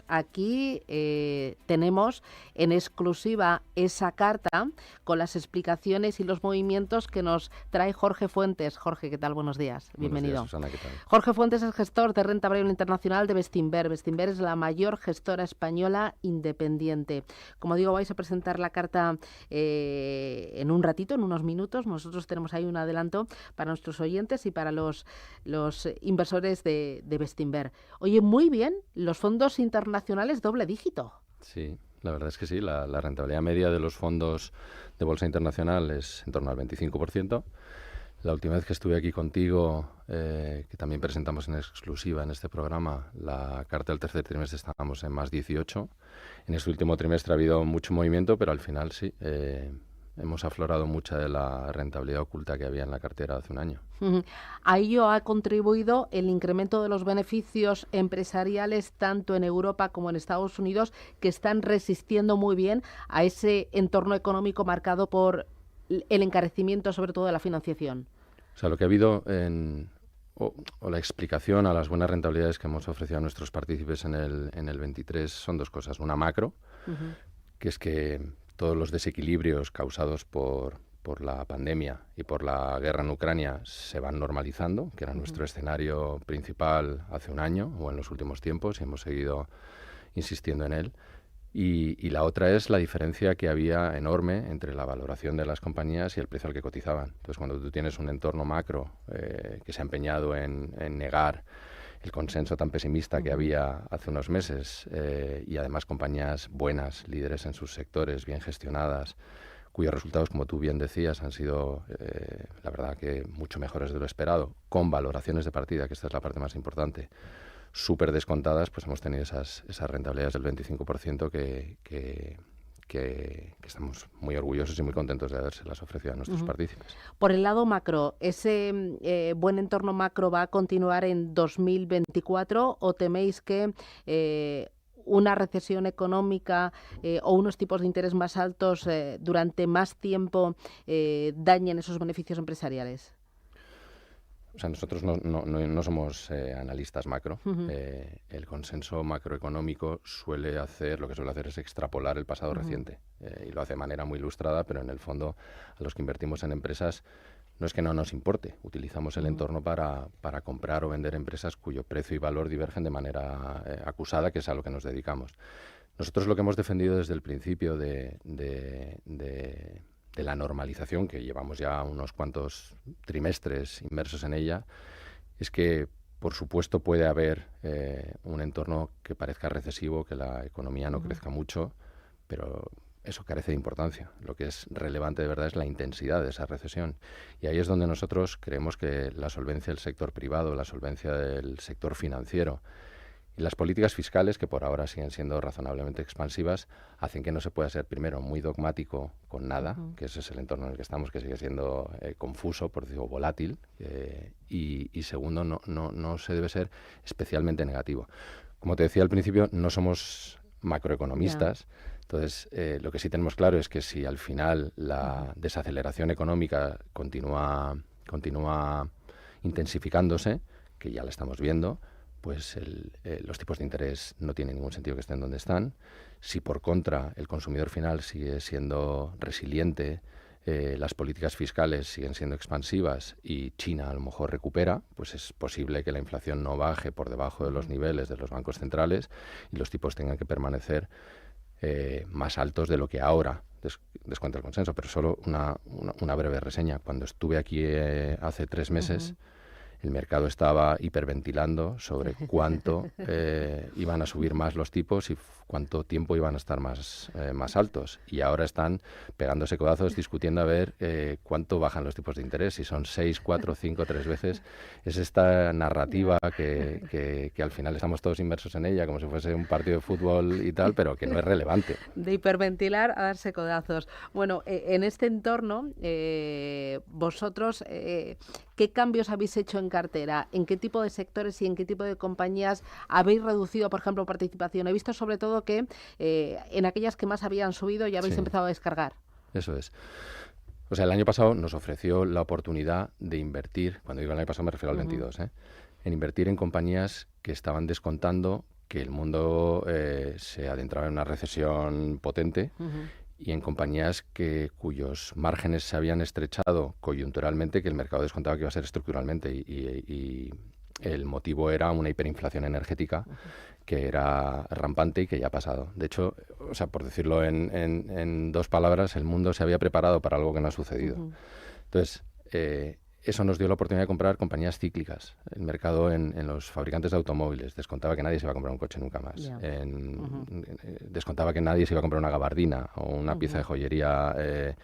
Aquí tenemos en exclusiva esa carta con las explicaciones y los movimientos que nos trae Jorge Fuentes. Jorge, ¿qué tal? Buenos días. Bienvenido. Buenos días, Susana, ¿qué tal? Jorge Fuentes es gestor de renta variable internacional de Bestinver. Bestinver es la mayor gestora española independiente. Como digo, vais a presentar la carta en un ratito, en unos minutos. Nosotros tenemos ahí un adelanto para nuestros oyentes y para los inversores de Bestinver. Oye, muy bien, los fondos internacionales doble dígito. Sí, la verdad es que sí. La rentabilidad media de los fondos de bolsa internacional es en torno al 25%. La última vez que estuve aquí contigo, que también presentamos en exclusiva en este programa, la carta del tercer trimestre, estábamos en más 18. En este último trimestre ha habido mucho movimiento, pero al final sí, hemos aflorado mucha de la rentabilidad oculta que había en la cartera hace un año. A ello ha contribuido el incremento de los beneficios empresariales tanto en Europa como en Estados Unidos, que están resistiendo muy bien a ese entorno económico marcado por el encarecimiento, sobre todo de la financiación. O sea, lo que ha habido o la explicación a las buenas rentabilidades que hemos ofrecido a nuestros partícipes en el 23 son dos cosas. Una macro, que es que todos los desequilibrios causados por la pandemia y por la guerra en Ucrania se van normalizando, que era nuestro escenario principal hace un año o en los últimos tiempos, y hemos seguido insistiendo en él. Y la otra es la diferencia que había enorme entre la valoración de las compañías y el precio al que cotizaban. Entonces, cuando tú tienes un entorno macro que se ha empeñado en negar el consenso tan pesimista que había hace unos meses y además compañías buenas, líderes en sus sectores, bien gestionadas, cuyos resultados, como tú bien decías, han sido, la verdad, que mucho mejores de lo esperado, con valoraciones de partida, que esta es la parte más importante, súper descontadas, pues hemos tenido esas rentabilidades del 25% que estamos muy orgullosos y muy contentos de habérselas ofrecido a nuestros partícipes. Por el lado macro, ¿ese buen entorno macro va a continuar en 2024 o teméis que una recesión económica o unos tipos de interés más altos durante más tiempo dañen esos beneficios empresariales? O sea, nosotros no somos analistas macro. El consenso macroeconómico suele hacer, lo que suele hacer es extrapolar el pasado reciente. Y lo hace de manera muy ilustrada, pero en el fondo a los que invertimos en empresas no es que no nos importe. Utilizamos el entorno para comprar o vender empresas cuyo precio y valor divergen de manera acusada, que es a lo que nos dedicamos. Nosotros lo que hemos defendido desde el principio de la normalización, que llevamos ya unos cuantos trimestres inmersos en ella, es que, por supuesto, puede haber un entorno que parezca recesivo, que la economía no crezca mucho, pero eso carece de importancia. Lo que es relevante de verdad es la intensidad de esa recesión. Y ahí es donde nosotros creemos que la solvencia del sector privado, la solvencia del sector financiero y las políticas fiscales, que por ahora siguen siendo razonablemente expansivas, hacen que no se pueda ser, primero, muy dogmático con nada, que ese es el entorno en el que estamos, que sigue siendo confuso, por decirlo, volátil, y segundo, no se debe ser especialmente negativo. Como te decía al principio, no somos macroeconomistas. Entonces, lo que sí tenemos claro es que si al final la desaceleración económica continúa intensificándose, que ya la estamos viendo, pues los tipos de interés no tienen ningún sentido que estén donde están. Si por contra el consumidor final sigue siendo resiliente, las políticas fiscales siguen siendo expansivas y China a lo mejor recupera, pues es posible que la inflación no baje por debajo de los niveles de los bancos centrales y los tipos tengan que permanecer más altos de lo que ahora descuenta el consenso. Pero solo una breve reseña. Cuando estuve aquí hace 3 meses, el mercado estaba hiperventilando sobre cuánto iban a subir más los tipos y cuánto tiempo iban a estar más altos. Y ahora están pegándose codazos, discutiendo a ver cuánto bajan los tipos de interés, si son 6, 4, 5, 3 veces. Es esta narrativa que al final estamos todos inmersos en ella, como si fuese un partido de fútbol y tal, pero que no es relevante. De hiperventilar a darse codazos. Bueno, en este entorno, vosotros, ¿qué cambios habéis hecho en cartera? ¿En qué tipo de sectores y en qué tipo de compañías habéis reducido, por ejemplo, participación? He visto sobre todo que en aquellas que más habían subido ya habéis empezado a descargar. Eso es. O sea, el año pasado nos ofreció la oportunidad de invertir, cuando digo el año pasado me refiero al 22, en invertir en compañías que estaban descontando que el mundo se adentraba en una recesión potente y en compañías cuyos márgenes se habían estrechado coyunturalmente, que el mercado descontaba que iba a ser estructuralmente y el motivo era una hiperinflación energética que era rampante y que ya ha pasado. De hecho, o sea, por decirlo en dos palabras, el mundo se había preparado para algo que no ha sucedido. Entonces, eso nos dio la oportunidad de comprar compañías cíclicas. El mercado en los fabricantes de automóviles descontaba que nadie se iba a comprar un coche nunca más. Yeah. Descontaba que nadie se iba a comprar una gabardina o una pieza de joyería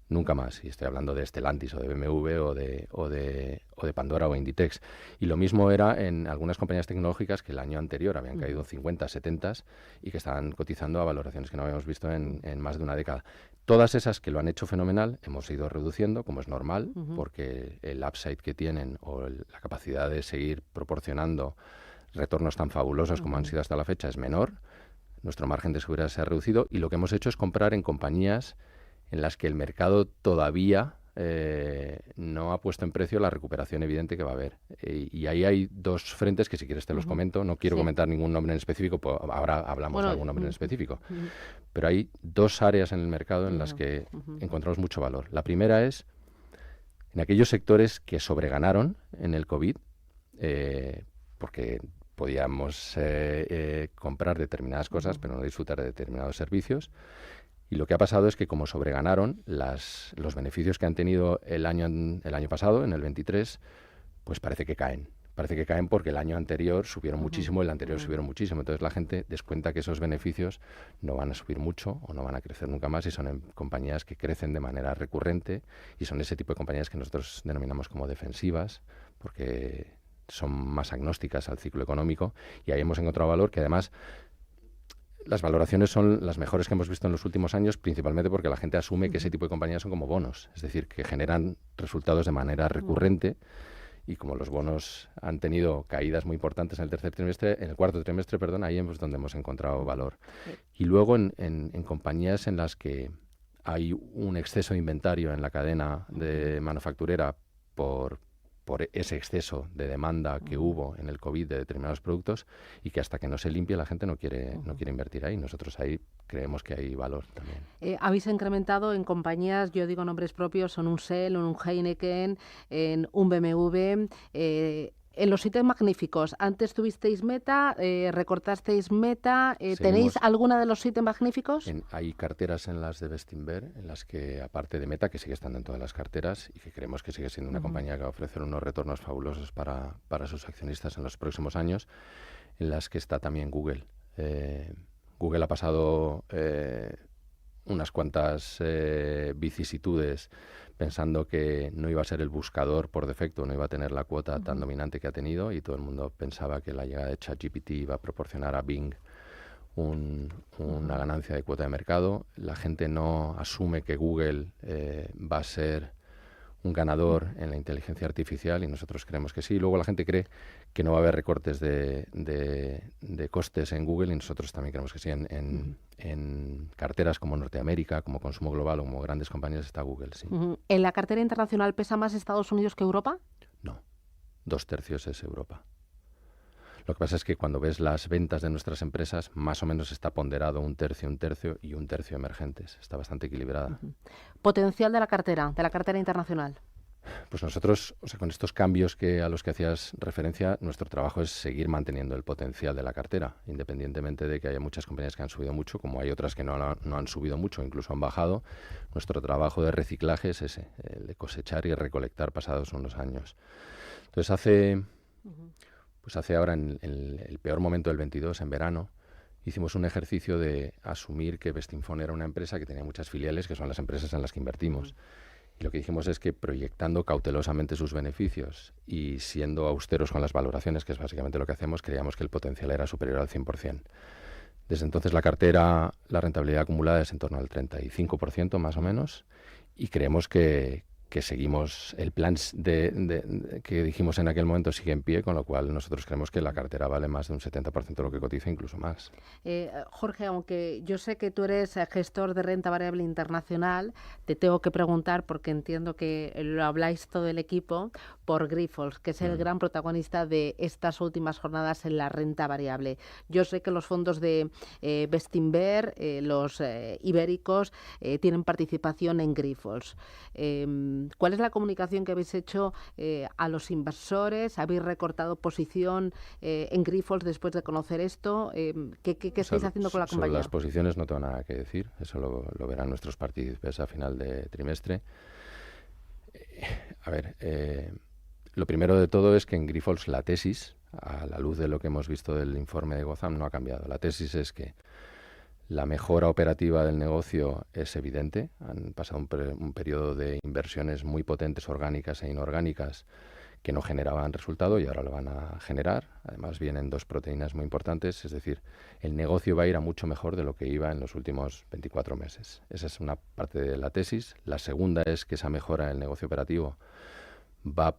nunca más. Y estoy hablando de Stellantis o de BMW o de Pandora o Inditex. Y lo mismo era en algunas compañías tecnológicas que el año anterior habían caído 50, 70 y que estaban cotizando a valoraciones que no habíamos visto en más de una década. Todas esas que lo han hecho fenomenal hemos ido reduciendo, como es normal, porque el upside que tienen o la capacidad de seguir proporcionando retornos tan fabulosos como han sido hasta la fecha es menor. Nuestro margen de seguridad se ha reducido y lo que hemos hecho es comprar en compañías en las que el mercado todavía no ha puesto en precio la recuperación evidente que va a haber. Y ahí hay dos frentes que si quieres te los comento. No quiero comentar ningún nombre en específico, pues ahora hablamos de algún nombre en específico. Pero hay dos áreas en el mercado en las que encontramos mucho valor. La primera es en aquellos sectores que sobreganaron en el COVID, porque podíamos comprar determinadas cosas, pero no disfrutar de determinados servicios. Y lo que ha pasado es que como sobreganaron, los beneficios que han tenido el año pasado, en el 23, pues parece que caen. Parece que caen porque el año anterior subieron muchísimo, el anterior subieron muchísimo. Entonces la gente descuenta que esos beneficios no van a subir mucho o no van a crecer nunca más y son en compañías que crecen de manera recurrente y son ese tipo de compañías que nosotros denominamos como defensivas porque son más agnósticas al ciclo económico y ahí hemos encontrado valor que además las valoraciones son las mejores que hemos visto en los últimos años, principalmente porque la gente asume que ese tipo de compañías son como bonos, es decir, que generan resultados de manera recurrente y como los bonos han tenido caídas muy importantes en el cuarto trimestre, ahí es donde hemos encontrado valor. Y luego en compañías en las que hay un exceso de inventario en la cadena de manufacturera por ese exceso de demanda que hubo en el COVID de determinados productos y que hasta que no se limpie la gente no quiere invertir ahí. Nosotros ahí creemos que hay valor también. Habéis incrementado en compañías, yo digo nombres propios, en un Shell, en un Heineken, en un BMW, en los ítems magníficos. Antes tuvisteis Meta, recortasteis Meta. ¿Tenéis alguna de los ítems magníficos? Hay carteras en las de Bestinver, en las que, aparte de Meta, que sigue estando en todas las carteras y que creemos que sigue siendo una compañía que va a ofrecer unos retornos fabulosos para sus accionistas en los próximos años, en las que está también Google. Google ha pasado unas cuantas vicisitudes pensando que no iba a ser el buscador por defecto, no iba a tener la cuota tan dominante que ha tenido y todo el mundo pensaba que la llegada de ChatGPT iba a proporcionar a Bing una ganancia de cuota de mercado. La gente no asume que Google va a ser un ganador en la inteligencia artificial y nosotros creemos que sí. Y luego la gente cree que no va a haber recortes de costes en Google y nosotros también creemos que sí. En carteras como Norteamérica, como Consumo Global o como grandes compañías está Google, sí. ¿En la cartera internacional pesa más Estados Unidos que Europa? No, 2/3 es Europa. Lo que pasa es que cuando ves las ventas de nuestras empresas, más o menos está ponderado 1/3 y 1/3 emergentes. Está bastante equilibrada. ¿Potencial de la cartera internacional? Pues nosotros, con estos cambios a los que hacías referencia, nuestro trabajo es seguir manteniendo el potencial de la cartera, independientemente de que haya muchas compañías que han subido mucho, como hay otras que no han subido mucho, incluso han bajado. Nuestro trabajo de reciclaje es ese, el de cosechar y recolectar pasados unos años. Entonces hace ahora, en el peor momento del 22, en verano, hicimos un ejercicio de asumir que Bestinfone era una empresa que tenía muchas filiales, que son las empresas en las que invertimos. Y lo que dijimos es que proyectando cautelosamente sus beneficios y siendo austeros con las valoraciones, que es básicamente lo que hacemos, creíamos que el potencial era superior al 100%. Desde entonces la cartera, la rentabilidad acumulada es en torno al 35% más o menos, y creemos que que seguimos, el plan que dijimos en aquel momento sigue en pie, con lo cual nosotros creemos que la cartera vale más de un 70% de lo que cotiza, incluso más. Jorge, aunque yo sé que tú eres gestor de renta variable internacional, te tengo que preguntar, porque entiendo que lo habláis todo el equipo, por Grifols, que es el gran protagonista de estas últimas jornadas en la renta variable. Yo sé que los fondos de Bestinver, los ibéricos, tienen participación en Grifols. ¿Cuál es la comunicación que habéis hecho a los inversores? ¿Habéis recortado posición en Grifols después de conocer esto? ¿Qué estáis haciendo con la compañía? Sobre las posiciones no tengo nada que decir, eso lo verán nuestros partícipes a final de trimestre. A ver, lo primero de todo es que en Grifols la tesis, a la luz de lo que hemos visto del informe de Gotham, no ha cambiado. La tesis es que la mejora operativa del negocio es evidente. Han pasado un periodo de inversiones muy potentes, orgánicas e inorgánicas, que no generaban resultado y ahora lo van a generar. Además vienen dos proteínas muy importantes, es decir, el negocio va a ir a mucho mejor de lo que iba en los últimos 24 meses. Esa es una parte de la tesis. La segunda es que esa mejora en el negocio operativo va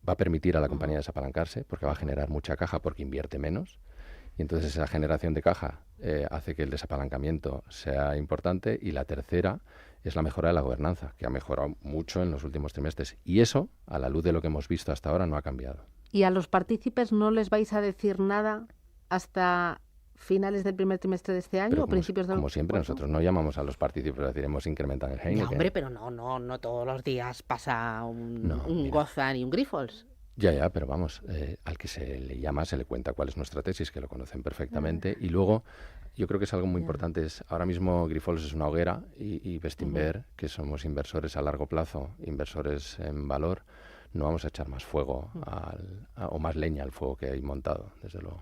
a permitir a la compañía desapalancarse, porque va a generar mucha caja porque invierte menos. Y entonces esa generación de caja hace que el desapalancamiento sea importante. Y la tercera es la mejora de la gobernanza, que ha mejorado mucho en los últimos trimestres. Y eso, a la luz de lo que hemos visto hasta ahora, no ha cambiado. ¿Y a los partícipes no les vais a decir nada hasta finales del primer trimestre de este año? Pero o principios del como siempre, nosotros no llamamos a los partícipes a decir hemos incrementado el Heineken. No, hombre, pero no todos los días pasa un Gotham y un Grifols. Ya, pero vamos, al que se le llama se le cuenta cuál es nuestra tesis, que lo conocen perfectamente. Y luego, yo creo que es algo muy importante. Ahora mismo Grifols es una hoguera y Bestinver, que somos inversores a largo plazo, inversores en valor, no vamos a echar más fuego o más leña al fuego que hay montado, desde luego.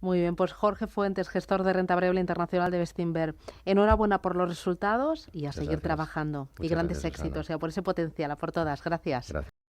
Muy bien, pues Jorge Fuentes, gestor de renta variable internacional de Bestinver. Enhorabuena por los resultados y a seguir trabajando. Y grandes éxitos, por ese potencial, a por todas. Gracias.